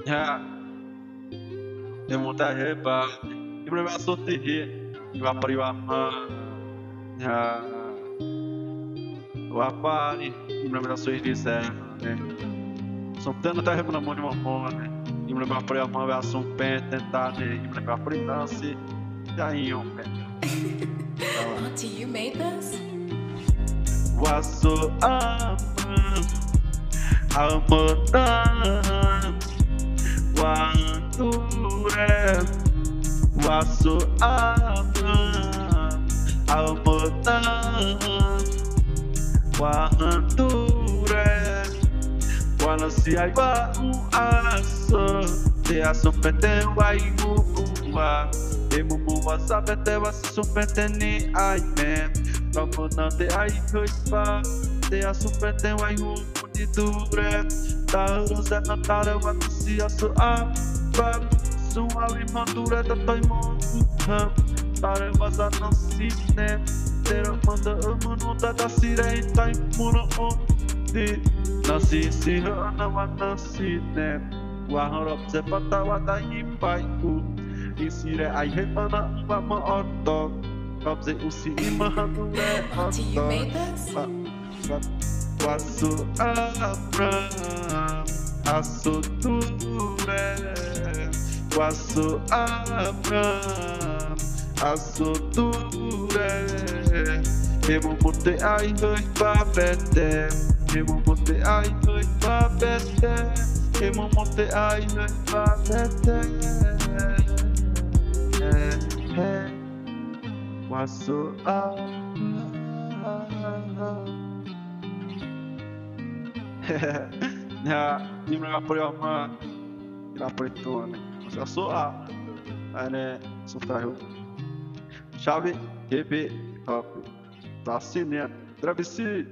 Ya, dia muda hebat. Ibu masuk tinggi, ibu periwama. Ya, apa ni? Ibu masuk di sana. Soltando até na mão de uma mona. Ibu periwama masuk pen tentar ni. Ibu periwama ya iam pen. Auntie, you made this? Waso Almodan Wanture Waso Almodan Wanture Wana si aiba aso Te aso pete wa iwa Emu muwa sabete wa supete ni aime Como não te ai coifa Te asupete wa iwa de dure Tarusa na tara wa si aso apa Sua limadura da taimo Tare wa za no sine Tera manda amano da sire tai muno de Nasi sihana wa nasine Wa harap se pata wa da ipai Isire ai hepana wa ma oto Auntie, you made this? Waso Abraham Asoture Waso Abraham Asoture Emu mute ai hoi papete Emu mute ai hoi papete Emu mute ai hoi papete Waso Ya, ini mereka perioma ila pretone. Eu sou ane sutahu. Chave, hip hop. Tá assim, né? Travesti.